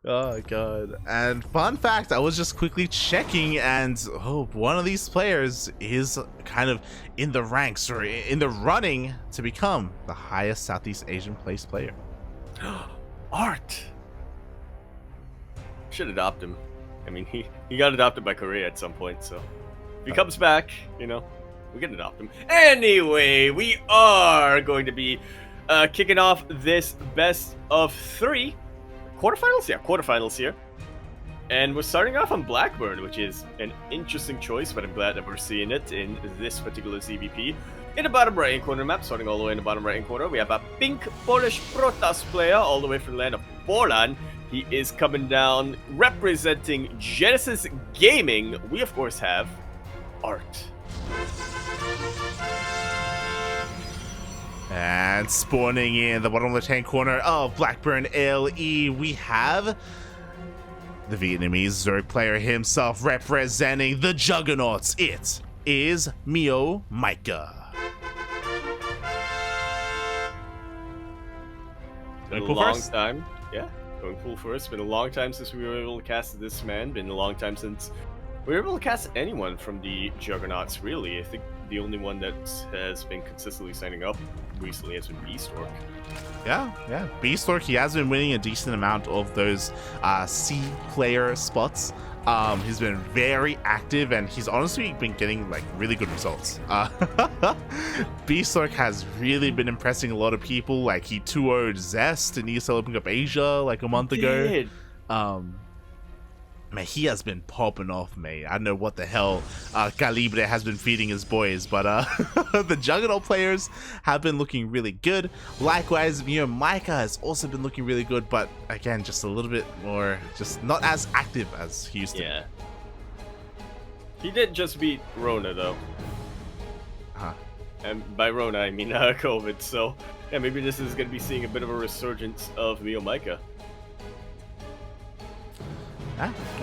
Oh god. And fun fact, I was just quickly checking, and one of these players is kind of in the ranks or in the running to become the highest Southeast Asian placed player. ArT. Should adopt him. I mean, he got adopted by Korea at some point, so if he comes back, you know, we can adopt him. Anyway, we are going to be kicking off this best of 3 quarterfinals. Yeah, quarterfinals here. And we're starting off on Blackburn, which is an interesting choice, but I'm glad that we're seeing it in this particular ZvP. In the bottom right-hand corner map, starting all the way in the bottom right-hand corner, we have a pink Polish Protoss player all the way from the land of Poland. He is coming down representing Genesis Gaming. We, of course, have ArT. And spawning in the bottom left-hand corner of Blackburn LE, we have the Vietnamese Zerg player himself representing the Juggernauts. It is MeomaikA. Been a long time. Yeah, going full first. Been a long time since we were able to cast this man. Been a long time since we were able to cast anyone from the Juggernauts, really. I think the only one that has been consistently signing up recently has been Beastork. Yeah. Beastork, he has been winning a decent amount of those C player spots. He's been very active, and he's honestly been getting like really good results. Beastork has really been impressing a lot of people. Like he 2-0'd Zest in ESL Open Cup Asia like a month ago. Man, he has been popping off, mate. I don't know what the hell Calibre has been feeding his boys, but the Juggernaut players have been looking really good. Likewise, MeomaikA has also been looking really good, but again, just a little bit more, just not as active as he used to. Yeah. He did just beat Rona, though. And by Rona, I mean COVID, so yeah, maybe this is going to be seeing a bit of a resurgence of MeomaikA.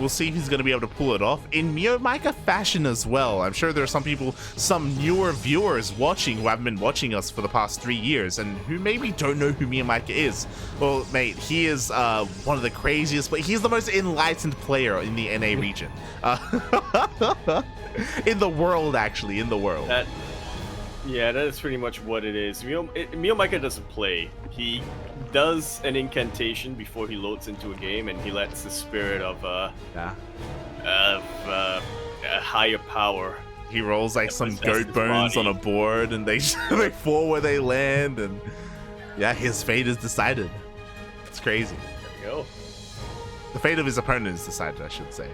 We'll see if he's going to be able to pull it off in MeomaikA fashion as well. I'm sure there are some people, some newer viewers watching who haven't been watching us for the past 3 years and who maybe don't know who MeomaikA is. Well, mate, he is one of the craziest, but he's the most enlightened player in the NA region. In the world, actually, in the world. Yeah, that is pretty much what it is. MeomaikA doesn't play. He does an incantation before he loads into a game, and he lets the spirit of a higher power. He rolls like some goat bones on a board, and they they fall where they land, and yeah, his fate is decided. It's crazy. There you go. The fate of his opponent is decided, I should say.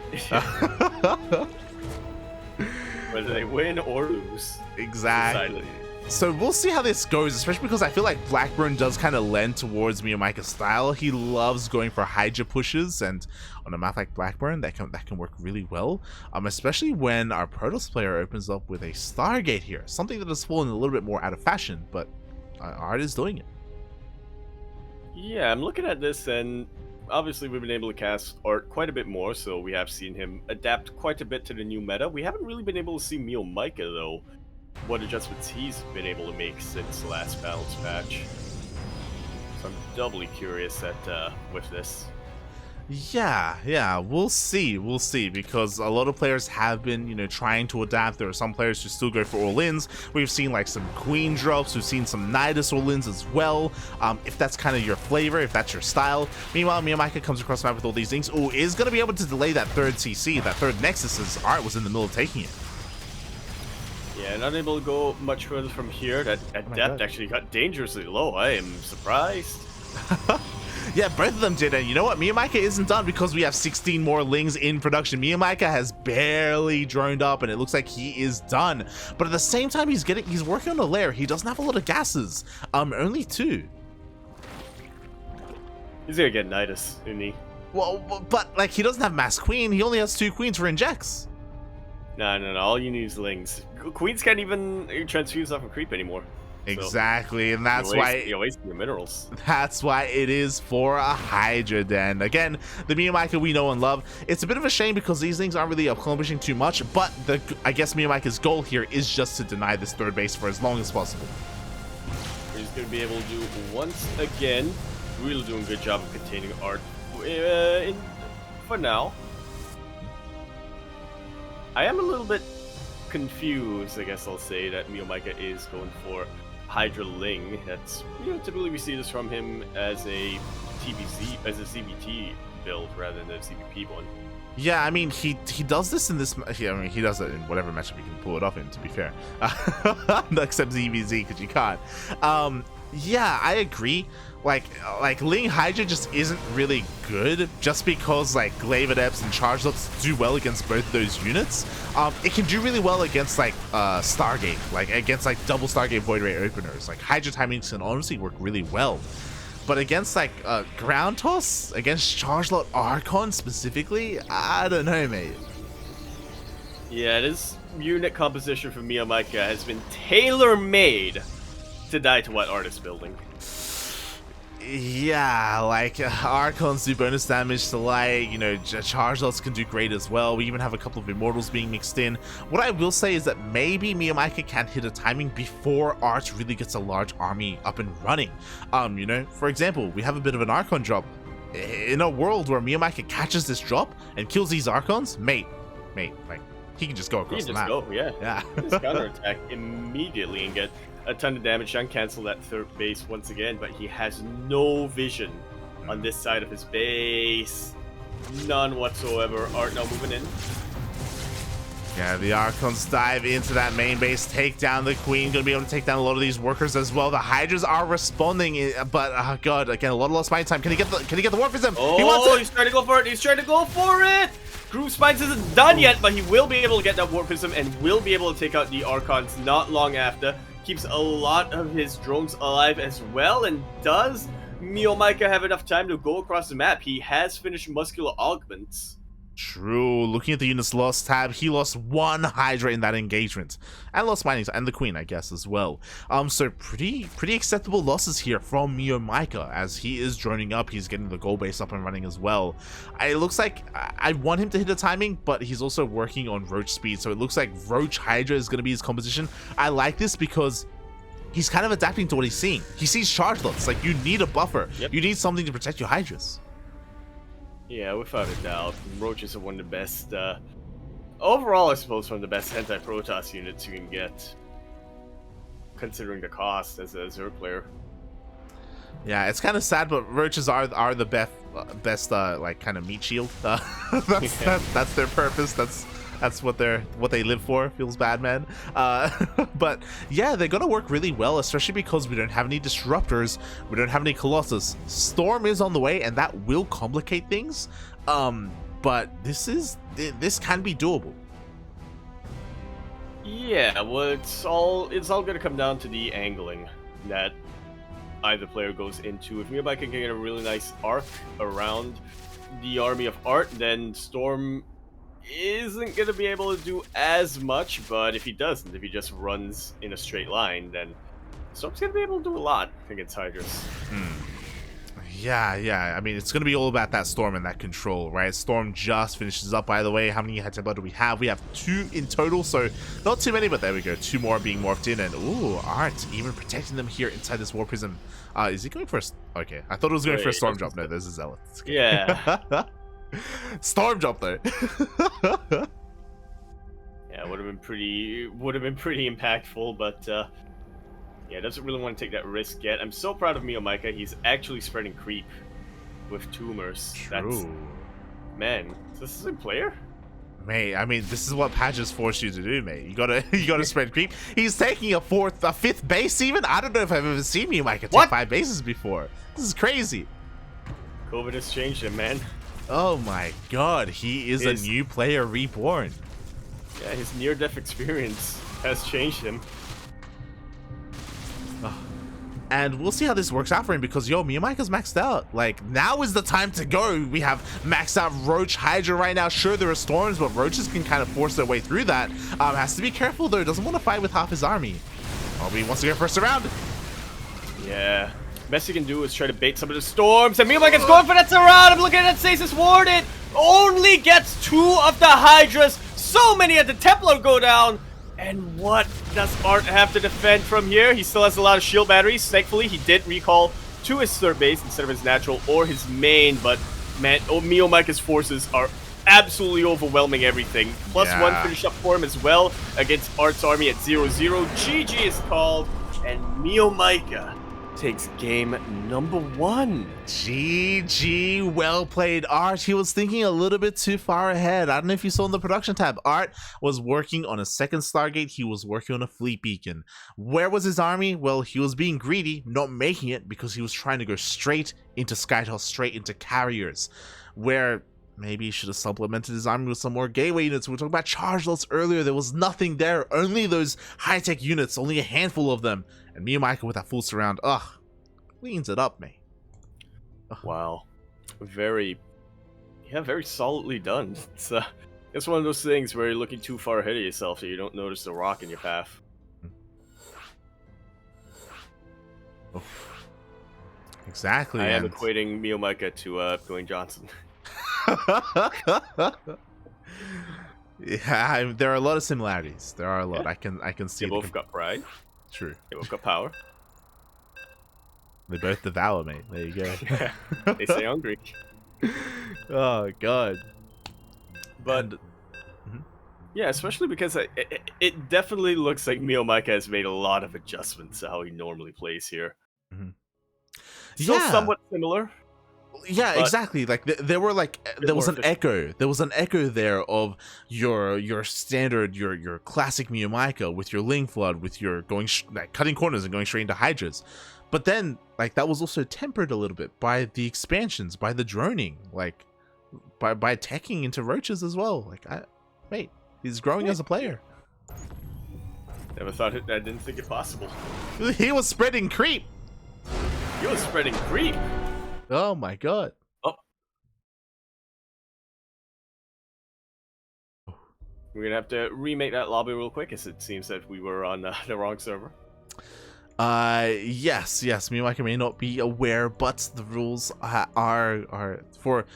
Whether they win or lose. Exactly. So we'll see how this goes, especially because I feel like Blackburn does kind of lend towards MeomaikA's style. He loves going for Hydra pushes, and on a map like Blackburn, that can work really well. Especially when our Protoss player opens up with a Stargate here, something that has fallen a little bit more out of fashion, but ArT is doing it. Yeah, I'm looking at this, and obviously we've been able to cast ArT quite a bit more, so we have seen him adapt quite a bit to the new meta. We haven't really been able to see MeomaikA, though, what adjustments he's been able to make since the last balance patch. So I'm doubly curious with this. Yeah, we'll see, because a lot of players have been, trying to adapt. There are some players who still go for all-ins. We've seen like some Queen drops, we've seen some Nidus all-ins as well. If that's kind of your flavor, if that's your style. Meanwhile, MeomaikA comes across the map with all these things. Oh, is going to be able to delay that third CC, that third Nexus, as ArT was in the middle of taking it. Yeah, not able to go much further from here. That depth actually got dangerously low. I am surprised. Yeah, both of them did, and you know what? MeomaikA isn't done because we have 16 more Lings in production. MeomaikA has barely droned up, and it looks like he is done. But at the same time, he's working on a lair. He doesn't have a lot of gases. Only 2. He's gonna get Nidus, isn't he? Well, but like he doesn't have Mass Queen. He only has 2 Queens for injects. No. All you need is Lings. Queens can't even transfuse off a creep anymore. Exactly, and that's why you waste your minerals. That's why it is for a Hydra Den. Again, the MeomaikA we know and love. It's a bit of a shame because these things aren't really accomplishing too much, but I guess MeomaikA's goal here is just to deny this third base for as long as possible. He's going to be able to do once again. Really doing a good job of containing ArT. for now. I am a little bit confused, I guess I'll say, that MeomaikA is going for Hydra Ling. That's, you know, typically we see this from him as a ZvT build rather than a ZvP one. Yeah, I mean, he does this in this. I mean, he does it in whatever matchup he can pull it off in. To be fair, except ZvZ because you can't. Yeah, I agree. Like Ling Hydra just isn't really good just because like Glaive Adepts and Charge Lots do well against both of those units. It can do really well against like Stargate, like against like double Stargate Void Ray openers. Like Hydra timings can honestly work really well. But against like Ground Toss, against Charge Lot Archon specifically, I don't know, mate. Yeah, this unit composition for MeomaikA has been tailor-made to die to what ArT is building. Yeah, like Archons do bonus damage to light, you know, Charge Lots can do great as well. We even have a couple of Immortals being mixed in. What I will say is that maybe MeomaikA can hit a timing before ArT really gets a large army up and running. You know, for example, we have a bit of an Archon drop. In a world where MeomaikA catches this drop and kills these Archons, mate, like, he can just go across the map. Go, yeah. Yeah. Just counterattack immediately and get a ton of damage and cancel that third base once again, but he has no vision on this side of his base. None whatsoever. ArT now moving in. Yeah, the Archons dive into that main base, take down the Queen, gonna be able to take down a lot of these workers as well. The Hydras are responding, but oh god, again, a lot of lost fight time. Can he get the Warp Prism? Oh, he wants it! He's trying to go for it. He's trying to go for it. Groove Spines isn't done yet, but he will be able to get that Warp Prism and will be able to take out the Archons not long after. Keeps a lot of his drones alive as well, and does MeomaikA have enough time to go across the map? He has finished Muscular Augments. True. Looking at the units lost tab, he lost one Hydra in that engagement, and lost Minings and the Queen, I guess, as well. So pretty acceptable losses here from MeomaikA as he is droning up. He's getting the goal base up and running as well. It looks like I want him to hit a timing, but he's also working on Roach speed, so it looks like Roach Hydra is going to be his composition. I like this because he's kind of adapting to what he's seeing. He sees Charge Lots. Like, you need a buffer. Yep. You need something to protect your Hydras. Yeah, without a doubt. Roaches are one of the best, overall, I suppose, one of the best anti-Protoss units you can get, considering the cost as a Zerg player. Yeah, it's kind of sad, but Roaches are the best like, kind of meat shield. That's their purpose. That's what they live for. Feels bad, man. But yeah, they're gonna work really well, especially because we don't have any disruptors, we don't have any Colossus. Storm is on the way, and that will complicate things. But this can be doable. Yeah, well, it's all gonna come down to the angling that either player goes into. If MeomaikA can get a really nice arc around the army of ArT, then Storm isn't going to be able to do as much, but if he doesn't, if he just runs in a straight line, then Storm's going to be able to do a lot against Hydras. Yeah, I mean, it's going to be all about that Storm and that control, right? Storm just finishes up, by the way. How many head-to-head blood do we have? We have 2 in total, so not too many, but there we go. 2 more being morphed in, and ooh, ArT even protecting them here inside this War Prism. Is he going for a... Okay, I thought it was going for a Storm drop. No, there's a Zealot. Yeah. Storm drop, though. Yeah, would have been pretty impactful, but yeah, doesn't really want to take that risk yet. I'm so proud of MeomaikA. He's actually spreading creep with tumors. True. Man, is this a player? Mate, I mean, this is what patches force you to do, mate. You gotta spread creep. He's taking a 5th base even. I don't know if I've ever seen MeomaikA take 5 bases before. This is crazy. COVID has changed him, man. Oh my god, he is a new player reborn. Yeah, his near-death experience has changed him. And we'll see how this works out for him because, yo, MeomaikA's maxed out. Like, now is the time to go. We have maxed out Roach Hydra right now. Sure, there are storms, but Roaches can kind of force their way through that. Has to be careful, though. Doesn't want to fight with half his army. Oh, but he wants to go first around. Yeah. Best he can do is try to bait some of the storms. And MeomaikA's going for that surround. I'm looking at Stasis warded. Only gets 2 of the Hydras. So many of the Templar go down. And what does ArT have to defend from here? He still has a lot of shield batteries. Thankfully, he did recall to his third base instead of his natural or his main, but man, MeomaikA's forces are absolutely overwhelming everything. +1 Yeah. finish up for him as well against ArT's army at 0-0. GG is called, and MeomaikA takes game number 1. GG, well played, ArT. He was thinking a little bit too far ahead. I don't know if you saw in the production tab. ArT was working on a second Stargate. He was working on a fleet beacon. Where was his army? Well, he was being greedy, not making it, because he was trying to go straight into Skytel, straight into carriers, where maybe he should have supplemented his army with some more gateway units. We were talking about charge loads earlier. There was nothing there. Only those high-tech units, only a handful of them. And MeomaikA with that full surround, cleans it up, mate. Wow. Very solidly done. It's one of those things where you're looking too far ahead of yourself so you don't notice the rock in your path. Oh. Exactly. I am equating MeomaikA to Dwayne Johnson. Yeah, there are a lot of similarities. There are a lot. Yeah. I can see. They both got pride. True. They both got power. They both devour, mate. There you go. Yeah, they stay hungry. Oh god. But yeah, especially because it definitely looks like MeomaikA has made a lot of adjustments to how he normally plays here. Still somewhat similar. Yeah, exactly. Like there were there was an echo. There was an echo there of your standard, your classic MeomaikA with your Ling Flood, with your cutting corners and going straight into Hydras. But then that was also tempered a little bit by the expansions, by the droning, by teching into roaches as well. Wait, he's growing as a player. Never thought it. I didn't think it possible. He was spreading creep. He was spreading creep. Oh my god. Oh. We're gonna have to remake that lobby real quick, as it seems that we were on the wrong server. Yes. MeomaikA may not be aware, but the rules are for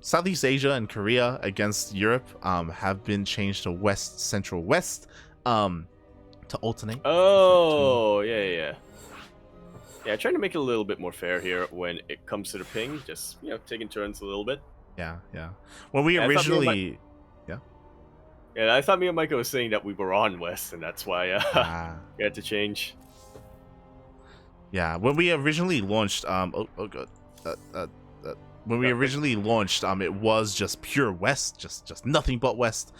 Southeast Asia and Korea against Europe have been changed to West Central West to alternate. Oh, yeah. Yeah, trying to make it a little bit more fair here when it comes to the ping. Just, taking turns a little bit. Yeah. When we originally... Yeah, I thought MeomaikA was saying that we were on West, and that's why we had to change. Yeah, when we originally launched... oh god. When we originally launched, it was just pure West. Just nothing but West.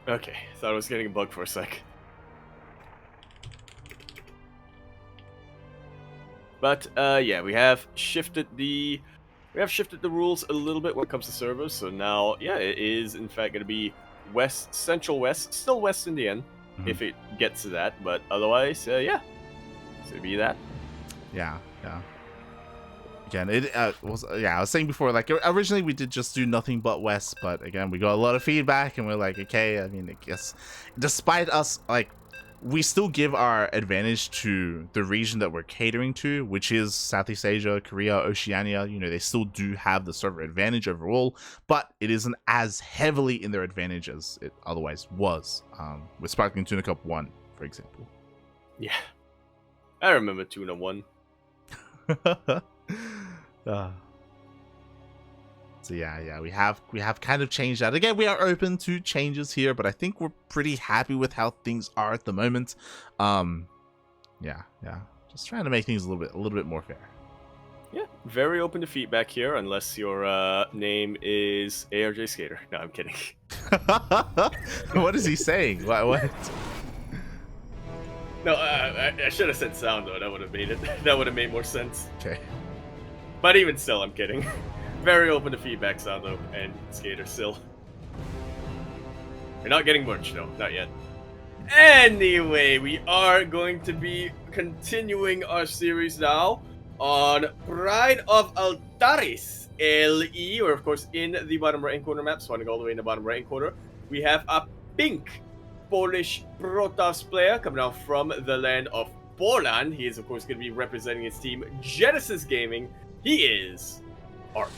Okay, thought I was getting a bug for a sec. But yeah, we have shifted the rules a little bit when it comes to servers. So now, yeah, it is in fact going to be West, Central West, still West in the end, if it gets to that. But otherwise, yeah, so be that. Yeah. Again, I was saying before, originally we did just do nothing but West, but again, we got a lot of feedback, and we're like, okay, I mean, I guess, despite us, we still give our advantage to the region that we're catering to, which is Southeast Asia, Korea, Oceania. They still do have the server advantage overall, but it isn't as heavily in their advantage as it otherwise was, with Sparkling Tuna Cup 1, for example. Yeah. I remember Tuna 1. So yeah, we have kind of changed that. Again, we are open to changes here, but I think we're pretty happy with how things are at the moment. Yeah, just trying to make things a little bit more fair. Yeah, very open to feedback here, unless your name is ARJ Skater. No, I'm kidding. What is he saying? What? No, I should have said sound though. That would have made it. That would have made more sense. Okay. But even still, I'm kidding. Very open to feedback, sound though, and Skater still. We're not getting merch though, not yet. Anyway, we are going to be continuing our series now on Pride of Altaris LE, or of course in the bottom right hand corner map, spawning all the way in the bottom right hand corner. We have a pink Polish Protoss player coming out from the land of Poland. He is of course going to be representing his team Genesis Gaming. He is ArT.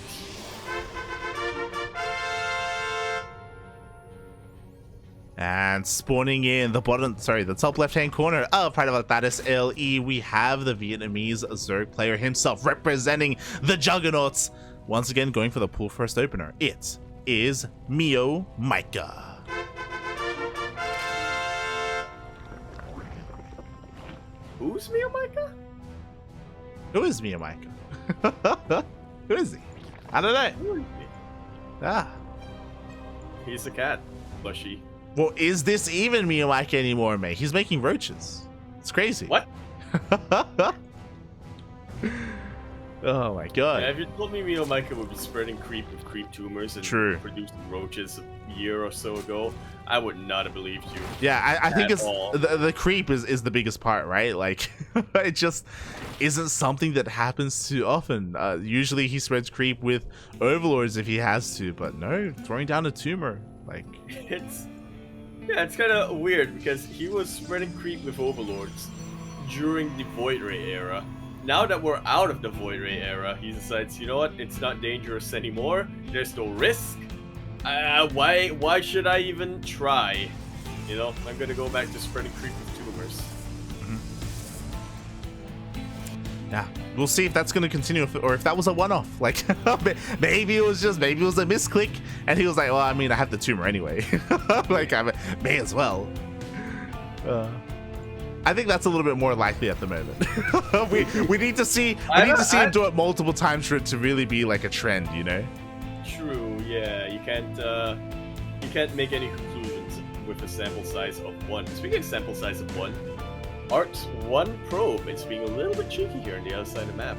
And spawning in the the top left-hand corner of Pride of Athatis LE, we have the Vietnamese Zerg player himself representing the Juggernauts. Once again, going for the pool first opener. It is MeomaikA. Who's MeomaikA? Who is MeomaikA? Who is he? I don't know. Who is he? Ah. He's a cat. Plushy. Well, is this even MeomaikA anymore, mate? He's making roaches. It's crazy. What? Oh my god. Yeah, if you told me MeomaikA would be spreading creep with creep tumors and producing roaches a year or so ago, I would not have believed you. Yeah, I think it's the creep is the biggest part, right? Like, it just isn't something that happens too often. Usually he spreads creep with overlords if he has to, but no, throwing down a tumor, like... It's kind of weird because he was spreading creep with overlords during the Void Ray era. Now that we're out of the Void Ray era, he decides, you know what, it's not dangerous anymore, there's no risk. Why should I even try? You know, I'm gonna go back to spreading creep with tumors. Yeah, we'll see if that's gonna continue, or if that was a one-off. Like, maybe it was a misclick, and he was like, well, I mean, I have the tumor anyway. Like, I may as well. I think that's a little bit more likely at the moment. we need to see him do it multiple times for it to really be like a trend, you know? True. Yeah. You can't make any conclusions with a sample size of 1. Speaking of sample size of 1, ArT's 1 probe is being a little bit cheeky here on the other side of the map.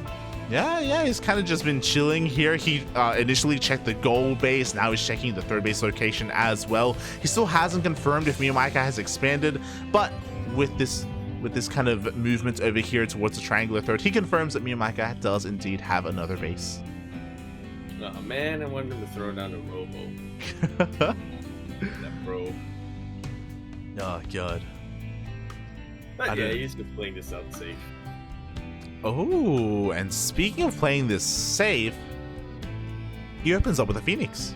Yeah, he's kind of just been chilling here. He initially checked the goal base, now he's checking the third base location as well. He still hasn't confirmed if MeomaikA has expanded, but with this kind of movement over here towards the triangular third, he confirms that MeomaikA does indeed have another base. Oh man, I wanted him to throw down a robo. That probe. Oh god. But yeah, he's just playing this out safe. Oh, and speaking of playing this safe, he opens up with a Phoenix.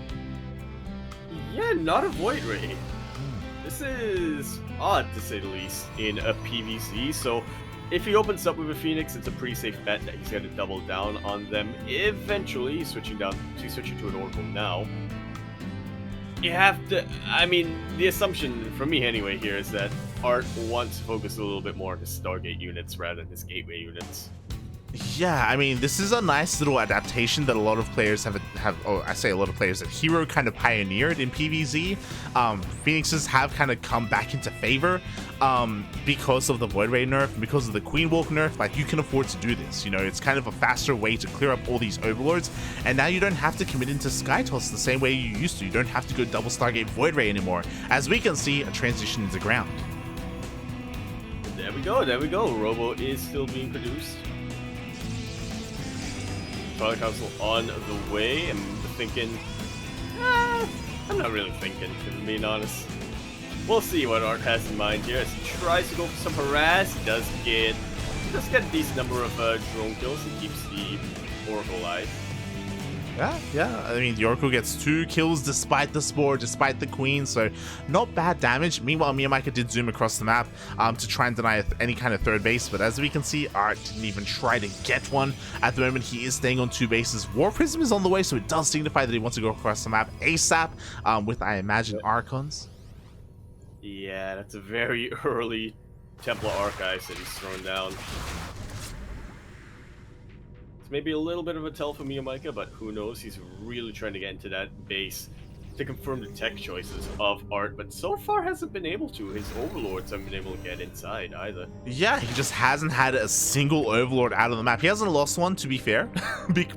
Yeah, not a Void Ray. This is odd, to say the least, in a PvZ, so if he opens up with a Phoenix, it's a pretty safe bet that he's going to double down on them eventually, switching to an Oracle now. You have to, I mean, the assumption, from me anyway, here is that ArT wants to focus a little bit more on his Stargate units rather than his Gateway units. Yeah, I mean, this is a nice little adaptation that a lot of players have I say a lot of players, that Hero kind of pioneered in PvZ. Phoenixes have kind of come back into favor because of the Void Ray nerf, because of the Queen Walk nerf. Like, you can afford to do this, you know, it's kind of a faster way to clear up all these overlords, and now you don't have to commit into Sky Toss the same way you used to. You don't have to go double Stargate Void Ray anymore. As we can see, a transition into ground. There we go. Robo is still being produced. Product Council on the way. I'm thinking... I'm not really thinking, if I'm being honest. We'll see what ArT has in mind here as he tries to go for some harass. He does get a decent number of drone kills and keeps the Oracle alive. Yeah. I mean, the Oracle gets 2 kills despite the Spore, despite the Queen, so not bad damage. Meanwhile, MeomaikA did zoom across the map to try and deny any kind of third base, but as we can see, ArT didn't even try to get one. At the moment, he is staying on 2 bases. War Prism is on the way, so it does signify that he wants to go across the map ASAP with, I imagine, Archons. Yeah, that's a very early Templar Archives that he's thrown down. Maybe a little bit of a tell for MeomaikA, but who knows? He's really trying to get into that base to confirm the tech choices of ArT, but so far hasn't been able to. His overlords haven't been able to get inside either. Yeah, he just hasn't had a single overlord out of the map. He hasn't lost one, to be fair,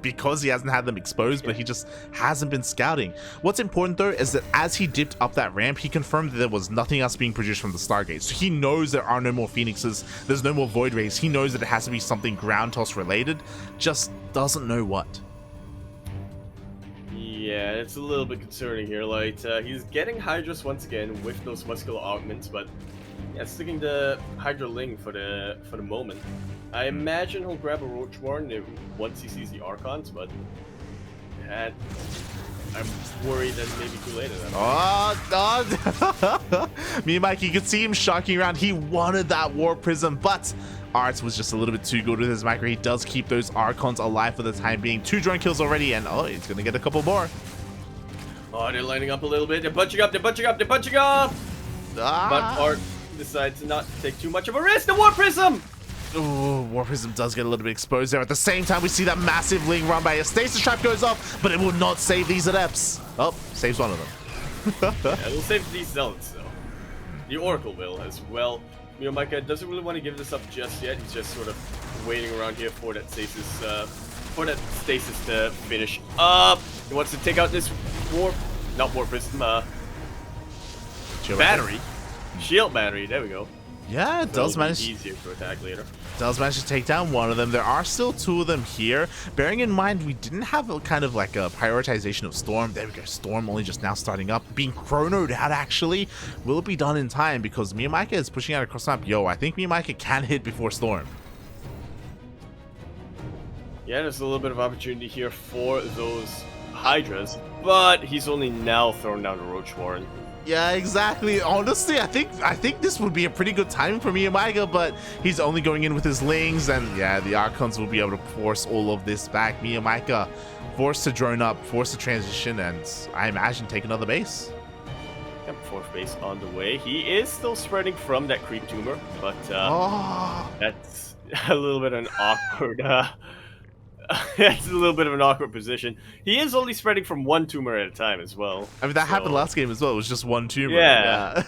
because he hasn't had them exposed, but he just hasn't been scouting. What's important, though, is that as he dipped up that ramp, he confirmed that there was nothing else being produced from the Stargate. So he knows there are no more Phoenixes, there's no more Void Rays. He knows that it has to be something ground toss related, just doesn't know what. Yeah, it's a little bit concerning here. Like, he's getting Hydras once again with those muscular augments, but yeah, sticking to Hydra Ling for the moment. I imagine he'll grab a Roach Warren once he sees the Archons, but I'm worried that it may be too late at that. Oh, MeomaikA, you can see him shocking around. He wanted that Warp Prism, but ArT was just a little bit too good with his macro. He does keep those Archons alive for the time being. 2 drone kills already, and oh, he's gonna get a couple more. Oh, they're lining up a little bit. They're bunching up. They're bunching up. They're bunching up. But ArT decides to not take too much of a risk. The Warp Prism. Ooh, Warp Prism does get a little bit exposed there. At the same time, we see that massive Ling run by. A Stasis Trap goes off, but it will not save these Adepts. Oh, saves one of them. Yeah, it'll save these Zealots, though. The Oracle will as well. MeomaikA doesn't really want to give this up just yet. He's just sort of waiting around here for that Stasis, to finish up. He wants to take out this not Warp Prism, battery. Shield battery, there we go. Yeah, it does manage. Easier to attack later. Does manage to take down one of them. There are still 2 of them here. Bearing in mind, we didn't have a kind of like a prioritization of Storm. There we go. Storm only just now starting up, being chronoed out. Actually, will it be done in time? Because MeomaikA is pushing out across the map. Yo, I think MeomaikA can hit before Storm. Yeah, there's a little bit of opportunity here for those Hydras, but he's only now thrown down the Roach Warren. Yeah, exactly. Honestly, I think this would be a pretty good timing for MeomaikA, but he's only going in with his Lings, and yeah, the Archons will be able to force all of this back. MeomaikA forced to drone up, forced to transition, and I imagine take another base. Yep, 4th base on the way. He is still spreading from that creep tumor, but that's a little bit of an awkward. That's a little bit of an awkward position. He is only spreading from 1 tumor at a time as well. I mean, that happened last game as well. It was just 1 tumor. Yeah.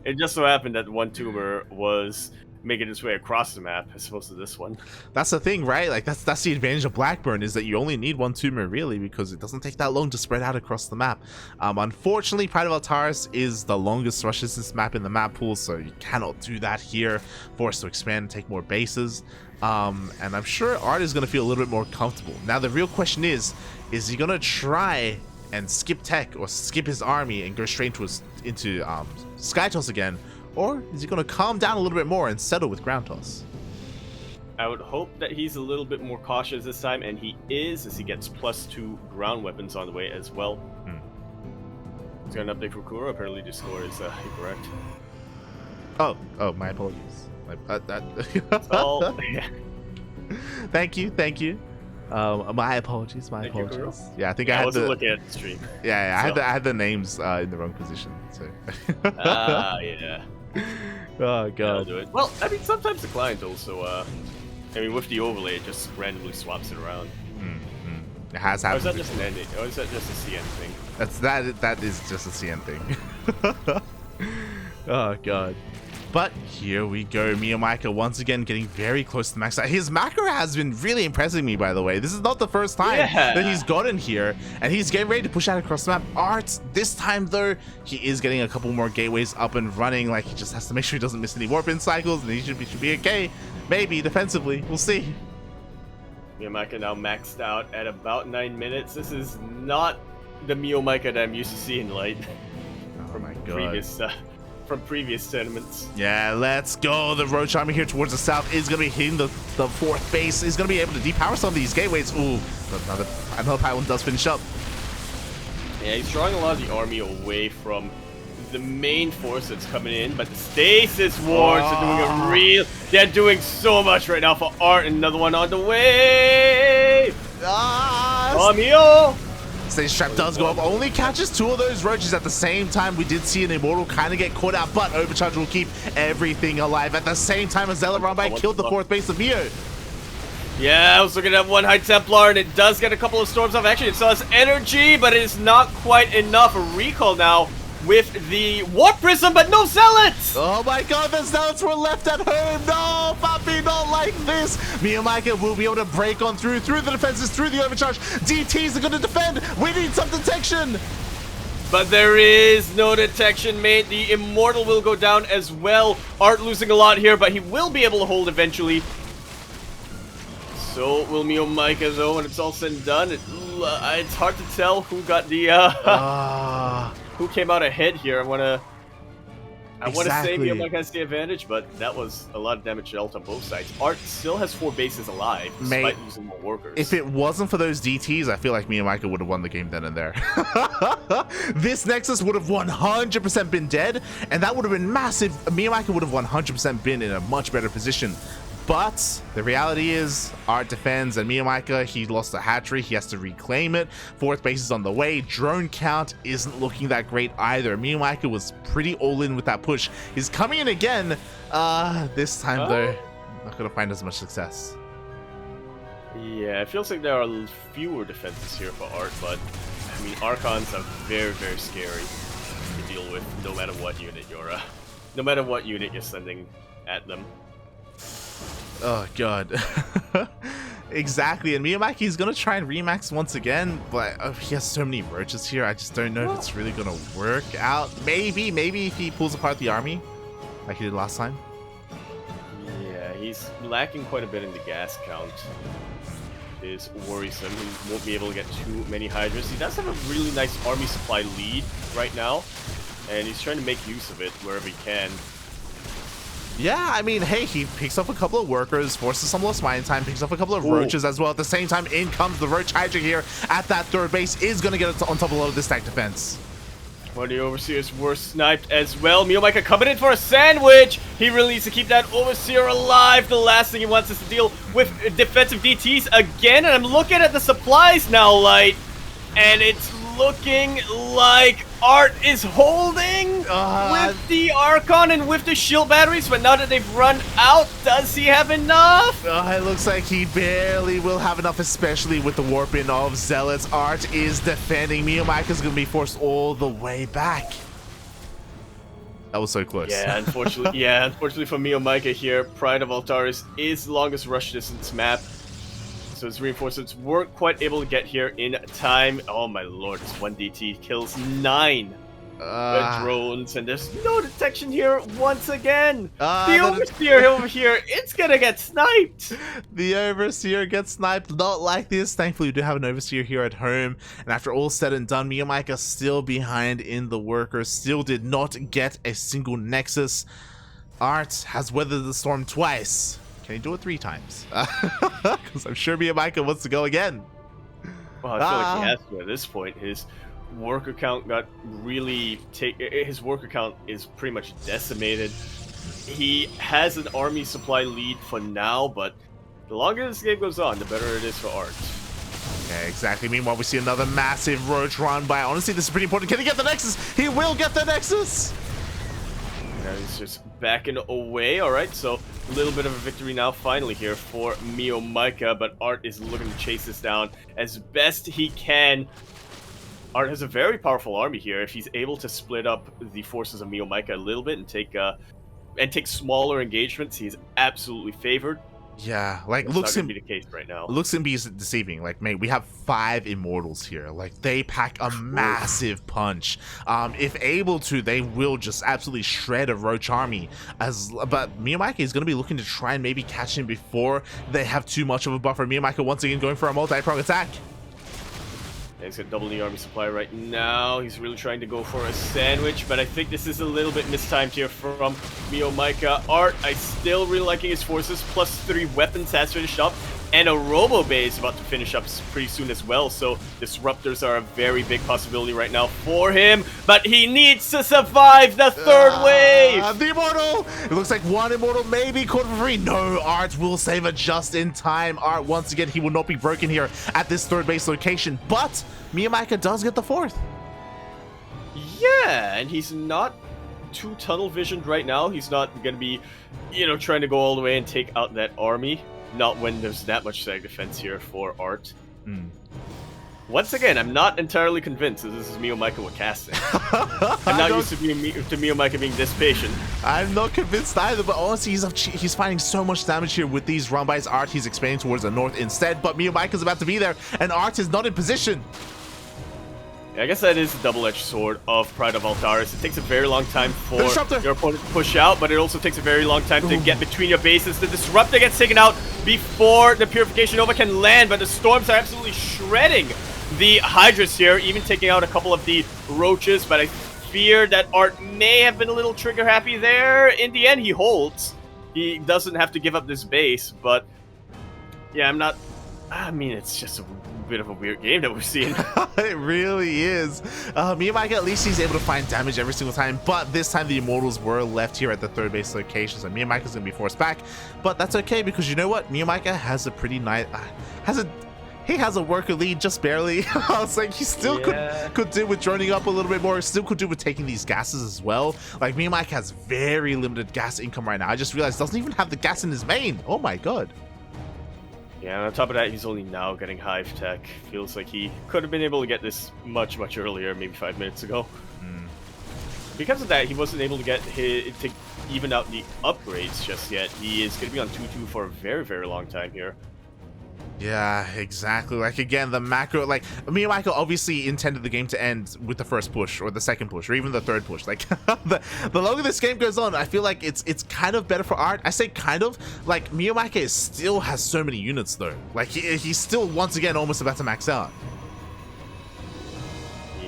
It just so happened that 1 tumor was making its way across the map as opposed to this one. That's the thing, right? Like that's the advantage of Blackburn, is that you only need 1 tumor really, because it doesn't take that long to spread out across the map. Unfortunately, Pride of Altaris is the longest rush distance map in the map pool, so you cannot do that here. Forced to expand and take more bases. And I'm sure ArT is going to feel a little bit more comfortable. Now the real question is he going to try and skip tech or skip his army and go straight into Sky Toss again, or is he going to calm down a little bit more and settle with Ground Toss? I would hope that he's a little bit more cautious this time, and he is, as he gets +2 ground weapons on the way as well. He's got an update for Kuro. Apparently the score is incorrect. Oh, my apologies. Oh, yeah. Thank you. My apologies. Yeah, I think I wasn't looking at the stream. Yeah, so. I had the names in the wrong position. So. Yeah. Oh god. I'll do it. Well, I mean, sometimes the client also, I mean, with the overlay, it just randomly swaps it around. It has happened. Or is that just an ending? Or is that just a CN thing? That is just a CN thing. Oh god. But here we go, MeomaikA once again getting very close to the max. His macro has been really impressing me, by the way. This is not the first time that he's gotten here, and he's getting ready to push out across the map. ArT, this time though, he is getting a couple more gateways up and running. Like, he just has to make sure he doesn't miss any warp-in cycles, and he should be okay. Maybe defensively, we'll see. MeomaikA now maxed out at about 9 minutes. This is not the MeomaikA that I'm used to seeing, Light. Oh my god. From previous tournaments. Yeah, let's go. The Roach Army here towards the south is going to be hitting the 4th base. He's going to be able to depower some of these gateways. Ooh, another pylon does finish up. Yeah, he's drawing a lot of the army away from the main force that's coming in, but the Stasis Wards are doing they're doing so much right now for ArT. Another one on the way. Mio! Stage Trap does go up, only catches 2 of those roaches at the same time. We did see an Immortal kind of get caught out, but Overcharge will keep everything alive. At the same time, a Zealot run by killed the 4th base of Mio. Yeah, I was looking at 1 High Templar, and it does get a couple of storms off. Actually, it still has energy, but it is not quite enough. A recall now with the Warp Prism, but no Zealots! Oh my god, the Zealots were left at home! No, Papi, not like this! MeomaikA will be able to break on through the defenses, through the overcharge. DTs are going to defend! We need some detection! But there is no detection, mate. The Immortal will go down as well. ArT losing a lot here, but he will be able to hold eventually. So will MeomaikA, though, when it's all said and done. It's hard to tell who got the, who came out ahead here. I want to I want to say MeomaikA has the advantage, but that was a lot of damage dealt on both sides. ArT still has 4 bases alive, despite losing more workers. If it wasn't for those DTs, I feel like MeomaikA would have won the game then and there. This Nexus would have 100% been dead, and that would have been massive. MeomaikA would have 100% been in a much better position. But the reality is, ArT defends, and MeomaikA, he lost a hat trick. He has to reclaim it. 4th base is on the way. Drone count isn't looking that great either. MeomaikA was pretty all in with that push. He's coming in again. This time though, not gonna find as much success. Yeah, it feels like there are fewer defenses here for ArT, but I mean, Archons are very, very scary to deal with, no matter what unit you're sending at them. Oh god. Exactly, and MeomaikA is gonna try and remax once again, but he has so many roaches here. I just don't know if it's really gonna work out. Maybe if he pulls apart the army like he did last time. Yeah, he's lacking quite a bit in the gas count. Is worrisome. He won't be able to get too many Hydras. He does have a really nice army supply lead right now, and he's trying to make use of it wherever he can. Yeah, I mean, hey, he picks up a couple of workers, forces some lost mine time, picks up a couple of roaches as well. At the same time, in comes the Roach Hydra here at that 3rd base, is going to get on top of a lot of this stack defense. One of the Overseers were sniped as well. MeomaikA coming in for a sandwich. He really needs to keep that Overseer alive. The last thing he wants is to deal with defensive DTs again. And I'm looking at the supplies now, Light, and it's looking like ArT is holding with the Archon and with the shield batteries, but now that they've run out, does he have enough? It looks like he barely will have enough, especially with the warping of Zealots. ArT is defending. MeomaikA is going to be forced all the way back. That was so close. Yeah, unfortunately, unfortunately for MeomaikA here, Pride of Altaris is the longest rush distance map. So his reinforcements weren't quite able to get here in time. Oh my lord, this 1 DT kills 9 drones, and there's no detection here once again. The Overseer over here, it's gonna get sniped. The Overseer gets sniped. Not like this. Thankfully, we do have an Overseer here at home. And after all said and done, MeomaikA still behind in the workers. Still did not get a single Nexus. ArT has weathered the storm twice. Can he do it 3 times? Because I'm sure MeomaikA wants to go again. Well, I feel like he has to at this point. His worker count got really... His worker count is pretty much decimated. He has an army supply lead for now, but the longer this game goes on, the better it is for ArT. Yeah, exactly. Meanwhile, we see another massive Roach run by. Honestly, this is pretty important. Can he get the Nexus? He will get the Nexus! Now he's just backing away. Alright, so a little bit of a victory now finally here for MeomaikA, but ArT is looking to chase this down as best he can. ArT has a very powerful army here. If he's able to split up the forces of MeomaikA a little bit and take smaller engagements, he's absolutely favored. Yeah, like looks not gonna be the case right now. Looks and be deceiving. Like, mate, we have 5 Immortals here. Like, they pack a massive punch. If able to, they will just absolutely shred a Roach army. But MeomaikA is going to be looking to try and maybe catch him before they have too much of a buffer. MeomaikA once again going for a multi-prong attack. Yeah, he's got double the army supply right now. He's really trying to go for a sandwich, but I think this is a little bit mistimed here from MeomaikA. ArT, I still really liking his forces. +3 weapons has finished up, and a Robo Bay is about to finish up pretty soon as well. So disruptors are a very big possibility right now for him, but he needs to survive the 3rd wave. The Immortal! It looks like 1 Immortal maybe caught for free. No, ArT will save it just in time. ArT, once again, he will not be broken here at this 3rd base location, but MeomaikA does get the 4th. Yeah, and he's not too tunnel visioned right now. He's not going to be, trying to go all the way and take out that army. Not when there's that much sag defense here for ArT. Once again, I'm not entirely convinced that this is MeomaikA with casting. I'm not used to MeomaikA being this patient. I'm not convinced either, but honestly, he's finding so much damage here with these run bys. ArT, he's expanding towards the north instead, but MeomaikA is about to be there, and ArT is not in position. Yeah, I guess that is the double-edged sword of Pride of Altaris. It takes a very long time for your opponent to push out, but it also takes a very long time to get between your bases. The Disruptor gets taken out before the Purification Nova can land, but the Storms are absolutely shredding the Hydras here, even taking out a couple of the Roaches, but I feared that ArT may have been a little trigger happy there. In the end, he holds. He doesn't have to give up this base, but yeah, I mean, it's just a bit of a weird game that we're seeing. It really is. MeomaikA, at least he's able to find damage every single time, but this time the Immortals were left here at the third base location, so MeomaikA's going to be forced back, but that's okay because you know what? MeomaikA has a pretty nice... He has a worker lead, just barely. I was like, he still could do with droning up a little bit more. Still could do with taking these gases as well. Like, MeomaikA has very limited gas income right now. I just realized doesn't even have the gas in his main. Oh my god. Yeah, and on top of that, he's only now getting Hive Tech. Feels like he could have been able to get this much earlier, maybe 5 minutes ago. Because of that, he wasn't able to get to even out the upgrades just yet. He is going to be on 2-2 for a very long time here. Yeah, exactly. Like, again, the macro, like, MeomaikA obviously intended the game to end with the first push, or the second push, or even the third push. Like, the longer this game goes on, I feel like it's kind of better for ArT. I say kind of, like, MeomaikA still has so many units, though. Like, he's still, once again, almost about to max out.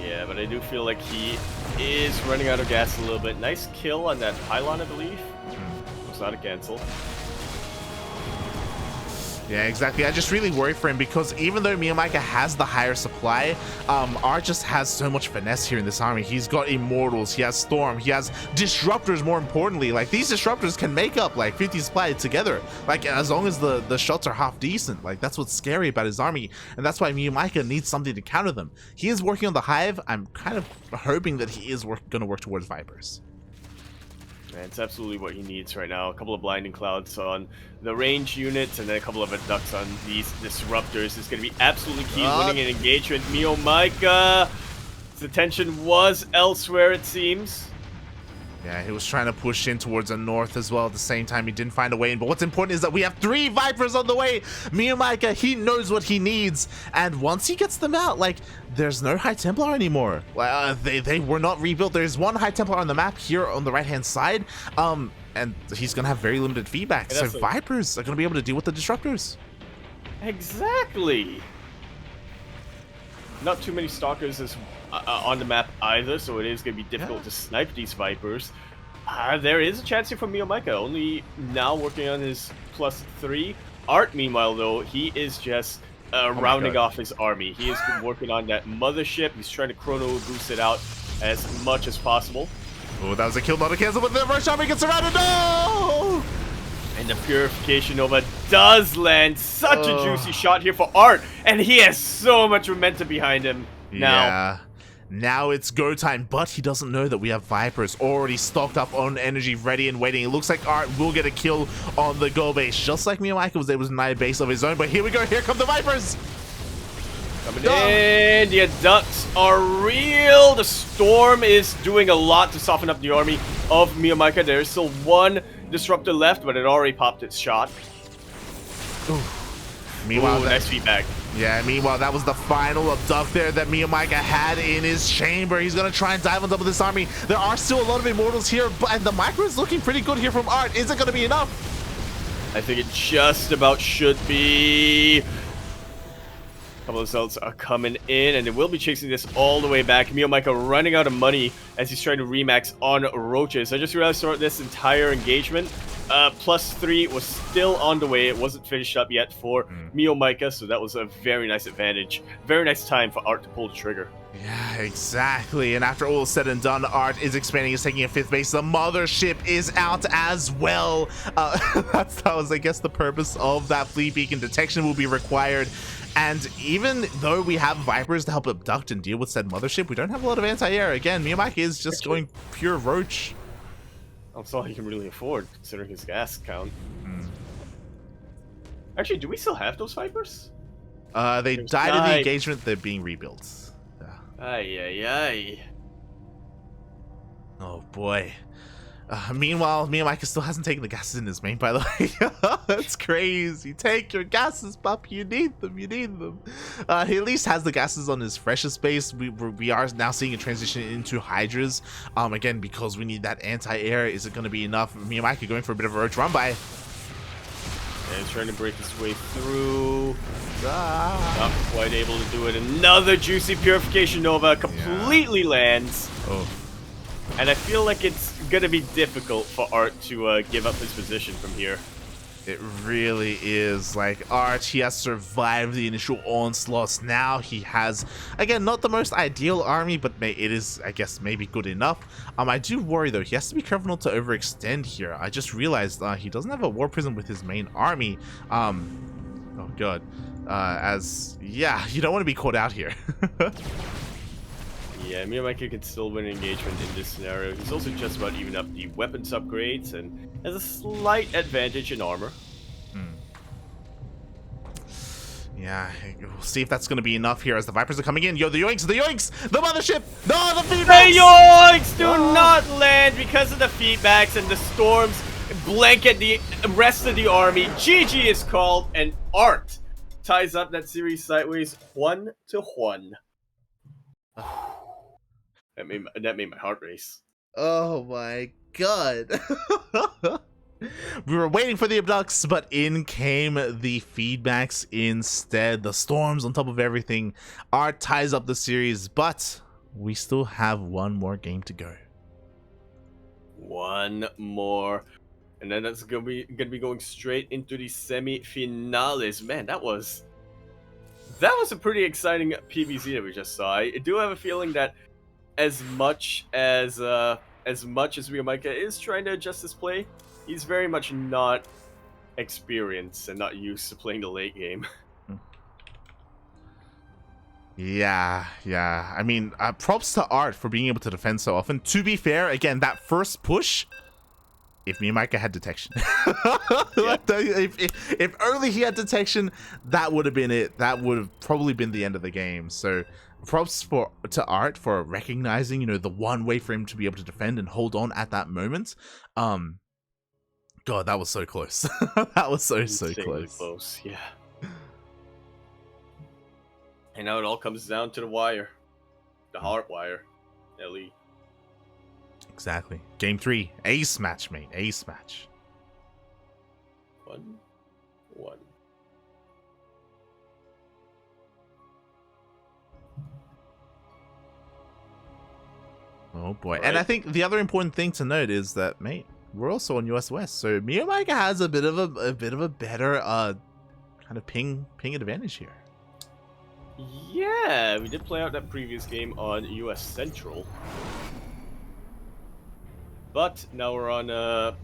Yeah, but I do feel like he is running out of gas a little bit. Nice kill on that pylon, I believe. It's not a cancel. Yeah, exactly. I just really worry for him because even though MeomaikA has the higher supply, ArT just has so much finesse here in this army. He's got Immortals, he has Storm, he has Disruptors more importantly. Like, these Disruptors can make up like 50 supply together. Like, as long as the shots are half decent. Like, that's what's scary about his army. And that's why MeomaikA needs something to counter them. He is working on the Hive. I'm kind of hoping that he is going to work towards Vipers. Man, it's absolutely what he needs right now. A couple of Blinding Clouds on the range units, and then a couple of Ducks on these Disruptors is going to be absolutely key. Winning an engagement. MeomaikA, his attention was elsewhere, it seems. Yeah, he was trying to push in towards the north as well. At the same time, he didn't find a way in. But what's important is that we have 3 Vipers on the way. MeomaikA, he knows what he needs. And once he gets them out, like, there's no High Templar anymore. They were not rebuilt. There's 1 High Templar on the map here on the right-hand side. And he's going to have very limited feedback. So Vipers are going to be able to deal with the Disruptors. Exactly. Not too many Stalkers on the map either, so it is going to be difficult to snipe these Vipers. There is a chance here for MeomaikA, only now working on his +3. ArT, meanwhile, though, he is just rounding off his army. He has been working on that mothership. He's trying to chrono boost it out as much as possible. Oh, that was a kill, not a cancel, but the first army gets surrounded. No! And the Purification Nova does land such a juicy shot here for ArT, and he has so much momentum behind him now. Yeah. Now it's go time, but he doesn't know that we have Vipers already stocked up on energy, ready and waiting. It looks like ArT will get a kill on the goal base, just like MeomaikA was able to deny a base of his own. But here we go, here come the Vipers! Coming in, the Ducks are real. The Storm is doing a lot to soften up the army of MeomaikA. There's still 1 Disruptor left, but it already popped its shot. Meanwhile, nice feedback. Yeah, meanwhile, that was the final abduct there that MeomaikA had in his chamber. He's going to try and dive on top of this army. There are still a lot of Immortals here, and the micro is looking pretty good here from ArT. Is it going to be enough? I think it just about should be. A couple of cells are coming in, and they will be chasing this all the way back. MeomaikA running out of money as he's trying to remax on Roaches. I just realized throughout this entire engagement, +3 was still on the way. It wasn't finished up yet for MeomaikA, so that was a very nice advantage. Very nice time for ArT to pull the trigger. Yeah, exactly. And after all is said and done, ArT is expanding, is taking a 5th base. The mothership is out as well. That was, I guess, the purpose of that fleet beacon. Detection will be required. And even though we have Vipers to help abduct and deal with said mothership, we don't have a lot of anti-air. Again, MeomaikA is just going pure Roach. That's all he can really afford, considering his gas count. Actually, do we still have those Vipers? They died in the engagement. They're being rebuilt. Ay. Oh boy. Meanwhile, MeomaikA still hasn't taken the gases in his main, by the way. That's crazy. Take your gases, pup. You need them. You need them. He at least has the gases on his freshest base. We are now seeing a transition into Hydras. Again, because we need that anti-air. Is it going to be enough? MeomaikA going for a bit of a roach run by. And he's trying to break his way through. Not quite able to do it. Another juicy Purification Nova completely lands. Oh. And I feel like it's gonna be difficult for ArT to give up his position from here. It really is. Like, ArT, he has survived the initial onslaughts. Now he has, again, not the most ideal army, but it is, I guess, maybe good enough. I do worry, though. He has to be careful not to overextend here. I just realized he doesn't have a war prism with his main army. Oh, God. Yeah, you don't want to be caught out here. Yeah, MeomaikA can still win engagement in this scenario. He's also just about even up the weapons upgrades and has a slight advantage in armor. Yeah, we'll see if that's going to be enough here as the Vipers are coming in. Yo, the yoinks, the mothership! No, the feedbacks! The yoinks do not land because of the feedbacks, and the storms blanket the rest of the army. GG is called, and ArT ties up that series sideways 1-1. That made my heart race. Oh my god. We were waiting for the abducts, but in came the feedbacks instead. The storms on top of everything. ArT ties up the series, but we still have one more game to go. One more. And then that's gonna be going straight into the semi-finales. Man, that was a pretty exciting PvZ that we just saw. I do have a feeling that as much as MeomaikA is trying to adjust his play, he's very much not experienced and not used to playing the late game. Yeah. I mean, props to ArT for being able to defend so often. To be fair, again, that first push, if MeomaikA had detection, if only he had detection, that would have been it. That would have probably been the end of the game. So props to ArT for recognizing, you know, the one way for him to be able to defend and hold on at that moment. God, that was so close. That was so close. Yeah. And now it all comes down to the wire, the heart wire, LE. Exactly. Game 3, ace match, mate. Ace match. 1-1. Oh boy. Right. And I think the other important thing to note is that, mate, we're also on US West, so MeomaikA has a bit of a better kind of ping advantage here. Yeah, we did play out that previous game on US Central. But now we're on now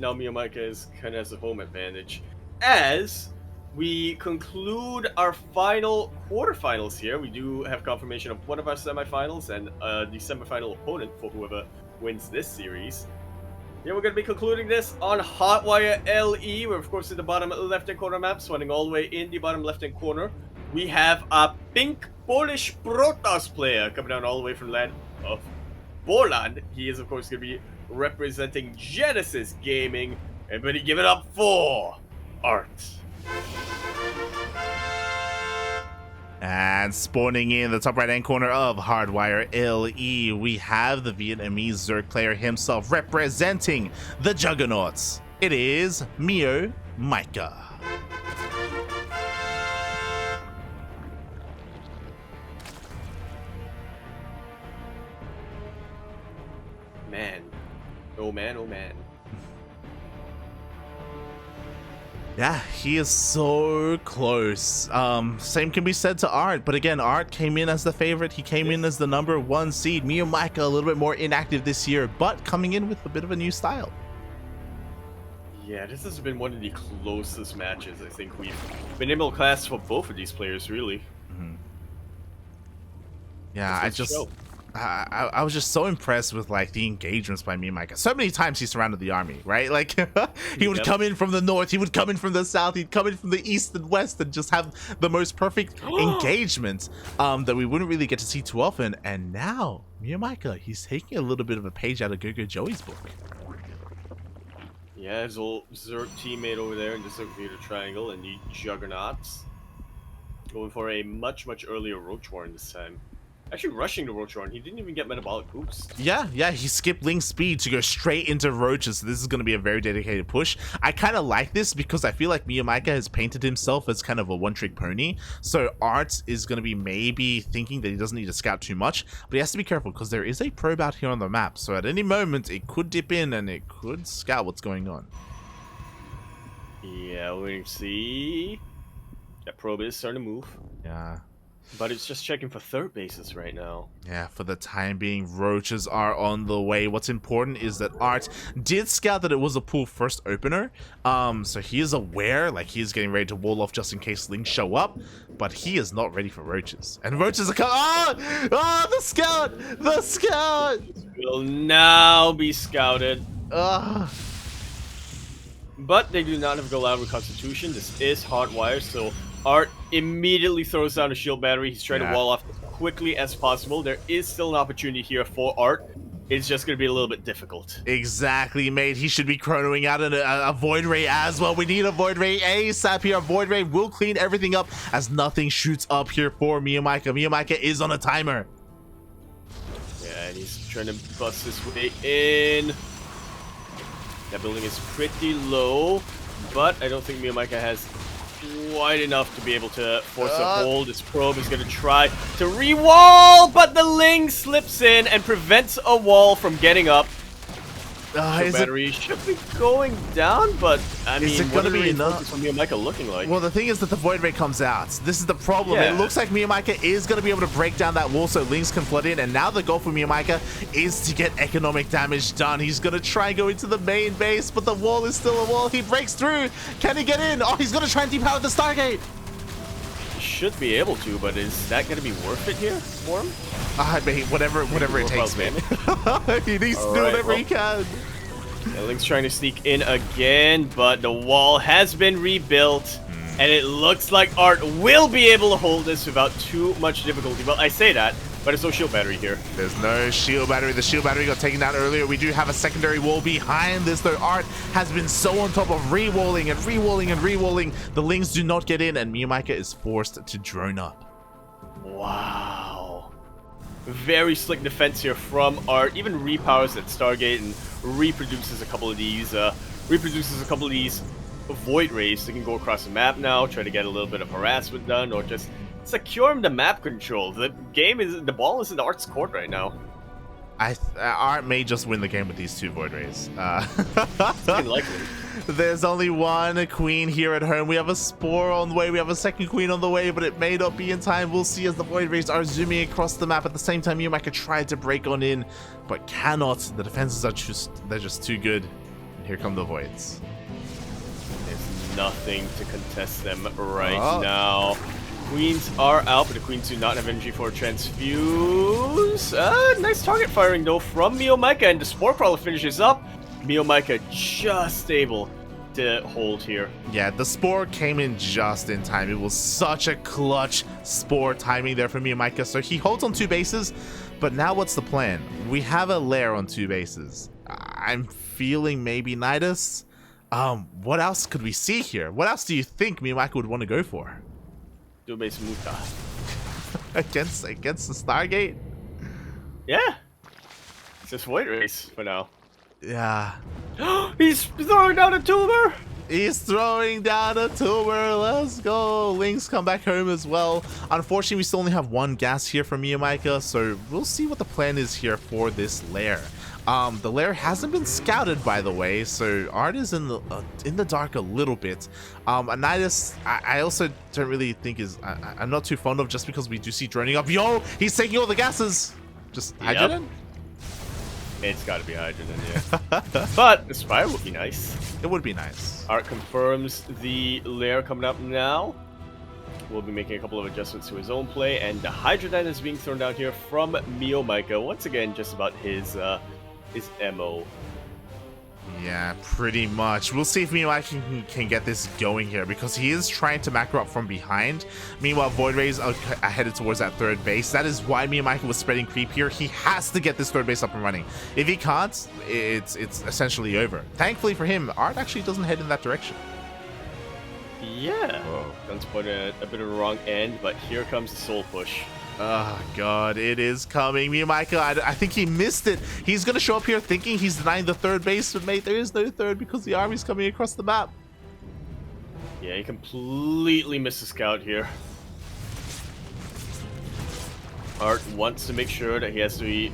MeomaikA is kind of has a home advantage as we conclude our final quarterfinals here. We do have confirmation of one of our semifinals and the semifinal opponent for whoever wins this series. Yeah, we're going to be concluding this on Hotwire LE. We're, of course, in the bottom left-hand corner map, swinging all the way in the bottom left-hand corner. We have a pink Polish Protoss player coming down all the way from the land of Poland. He is, of course, going to be representing Genesis Gaming. Everybody give it up for ArT. And spawning in the top right-hand corner of Hardwire LE, we have the Vietnamese Zerg player himself representing the Juggernauts. It is MeomaikA. Man. Oh man, oh man. Yeah, he is so close. Same can be said to ArT, but again, ArT came in as the favorite. He came in as the #1 seed. MeomaikA a little bit more inactive this year, but coming in with a bit of a new style. Yeah, this has been one of the closest matches I think we've been able to class for both of these players, really. Mm-hmm. Yeah, I was just so impressed with like the engagements by MeomaikA. So many times he surrounded the army, right? Like he would come in from the north, he would come in from the south, he'd come in from the east and west and just have the most perfect engagement that we wouldn't really get to see too often. And now MeomaikA, he's taking a little bit of a page out of Go-Go Joey's book. Yeah, his old Zerg teammate over there in the Zerg Theater Triangle and the Juggernauts. Going for a much earlier Roach Warren this time. actually rushing the Roach-Run. He didn't even get metabolic boost. Yeah, he skipped Link's speed to go straight into Roaches. So this is going to be a very dedicated push. I kind of like this because I feel like MeomaikA has painted himself as kind of a one-trick pony. So ArT is going to be maybe thinking that he doesn't need to scout too much, but he has to be careful because there is a probe out here on the map. So at any moment, it could dip in and it could scout what's going on. Yeah, we see. That probe is starting to move. Yeah. But it's just checking for third bases right now. Yeah, for the time being, Roaches are on the way. What's important is that ArT did scout that it was a pool first opener. So he is aware, like he is getting ready to wall off just in case Links show up. But he is not ready for Roaches. And Roaches are coming. Oh, the scout! The scout! Will now be scouted. Ugh. But they do not have Go Loud with Constitution. This is hardwired, so ArT immediately throws down a shield battery. He's trying to wall off as quickly as possible. There is still an opportunity here for ArT. It's just going to be a little bit difficult. Exactly, mate. He should be chronoing out a Void Ray as well. We need a Void Ray ASAP here. Void Ray will clean everything up as nothing shoots up here for MeomaikA. MeomaikA is on a timer. Yeah, and he's trying to bust his way in. That building is pretty low, but I don't think MeomaikA has quite enough to be able to force a hold. This probe is going to try to re-wall, but the Ling slips in and prevents a wall from getting up. The battery should be going down, but I mean, what are the reinforcements from MeomaikA looking like? Well, the thing is that the Void Ray comes out. This is the problem. Yeah. It looks like MeomaikA is going to be able to break down that wall so Links can flood in, and now the goal for MeomaikA is to get economic damage done. He's going to try and go into the main base, but the wall is still a wall. He breaks through. Can he get in? Oh, he's going to try and depower the Stargate. He should be able to, but is that going to be worth it here for him? Mate, whatever it takes, man. He needs to do whatever he can. Link's trying to sneak in again, but the wall has been rebuilt, and it looks like ArT will be able to hold this without too much difficulty. Well, I say that, but there's no shield battery here. There's no shield battery. The shield battery got taken down earlier. We do have a secondary wall behind this, though. ArT has been so on top of re-walling and re-walling and re-walling. The Lings do not get in, and MeomaikA is forced to drone up. Wow. Very slick defense here from ArT. Even repowers that Stargate and reproduces a couple of these Void Rays that can go across the map now, try to get a little bit of harassment done, or just secure him to map control. The ball is in ArT's court right now. ArT may just win the game with these two Void Rays. It's unlikely. There's only one queen here at home. We have a Spore on the way. We have a second queen on the way, but it may not be in time. We'll see as the Void Rays are zooming across the map. At the same time, MeomaikA tried to break on in, but cannot. The defenses are just too good. And here come the Voids. There's nothing to contest them right now. Queens are out, but the queens do not have energy for transfuse. Nice target firing though from MeomaikA, and the Spore Crawler finishes up. MeomaikA just able to hold here. Yeah, the Spore came in just in time. It was such a clutch Spore timing there for MeomaikA. So he holds on 2 bases, but now what's the plan? We have a lair on 2 bases. I'm feeling maybe Nidus. What else could we see here? What else do you think MeomaikA would want to go for? Do base Muta. against the Stargate? Yeah. It's just Void Race for now. Yeah. He's throwing down a tumor! He's throwing down a tumor. Let's go. Links come back home as well. Unfortunately, we still only have 1 gas here from MeomaikA, so we'll see what the plan is here for this lair. The lair hasn't been scouted, by the way, so ArT is in the dark a little bit. Nidus, I also don't really think I'm not too fond of, just because we do see droning up. Yo, he's taking all the gases. Just hydrogen? It's got to be hydrogen, yeah. But the Spire would be nice. It would be nice. ArT confirms the lair coming up now. We'll be making a couple of adjustments to his own play, and the hydrogen is being thrown down here from MeomaikA. Once again, just about his MO. Yeah, pretty much. We'll see if MeomaikA can get this going here, because he is trying to macro up from behind. Meanwhile, Void Rays are headed towards that 3rd base. That is why MeomaikA was spreading creep here. He has to get this 3rd base up and running. If he can't, it's essentially over. Thankfully for him, ArT actually doesn't head in that direction. Yeah. Whoa. Guns pointed a bit of the wrong end, but here comes the soul push. Oh god, it is coming. MeomaikA, I think he missed it. He's gonna show up here thinking he's denying the third base, but mate, there is no third because the army's coming across the map. Yeah, he completely missed the scout here. ArT wants to make sure that he has the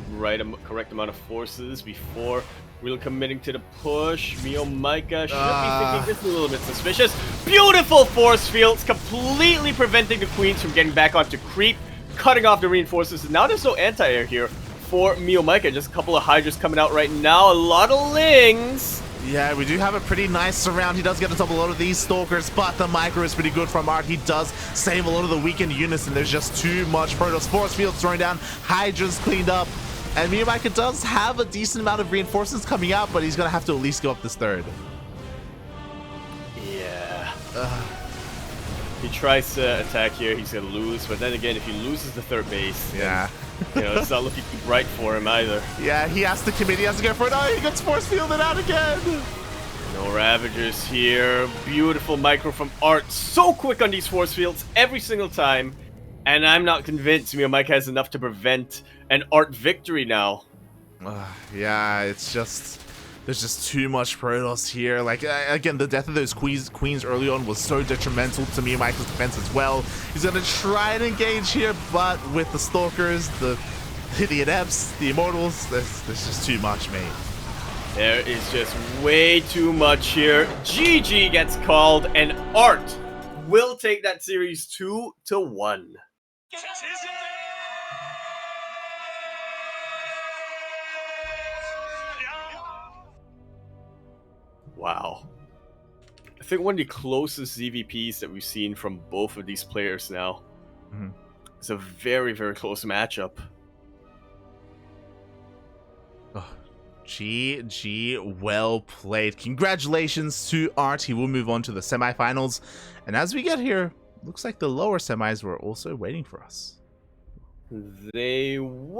correct amount of forces before really committing to the push. MeomaikA should be thinking this is a little bit suspicious. Beautiful force fields, completely preventing the queens from getting back onto creep, cutting off the reinforcements. Now there's no anti-air here for MeomaikA. Just a couple of hydras coming out right now. A lot of lings. Yeah, we do have a pretty nice surround. He does get on top of a lot of these stalkers, but the micro is pretty good from ArT. He does save a lot of the weakened units, and there's just too much Protoss. Force fields thrown down, hydras cleaned up, and MeomaikA does have a decent amount of reinforcements coming out, but he's gonna have to at least go up this third. Yeah. He tries to attack here, he's gonna lose, but then again, if he loses the third base, Yeah. you know, it's not looking too bright for him either. Yeah, he has to commit, he has to go for it. Oh, he gets force fielded out again! No Ravagers here. Beautiful micro from ArT. So quick on these force fields every single time. And I'm not convinced MeomaikA has enough to prevent an ArT victory now. Yeah, it's just... There's just too much Protoss here. Like, again, the death of those queens early on was so detrimental to MeomaikA's defense as well. He's going to try and engage here, but with the Stalkers, the Adepts, the Immortals, there's just too much, mate. There is just way too much here. GG gets called, and ArT will take that series 2-1. Wow. I think one of the closest ZvPs that we've seen from both of these players now. It's a very, very close matchup. GG, well played. Congratulations to ArT. He will move on to the semifinals. And as we get here, looks like the lower semis were also waiting for us. They were.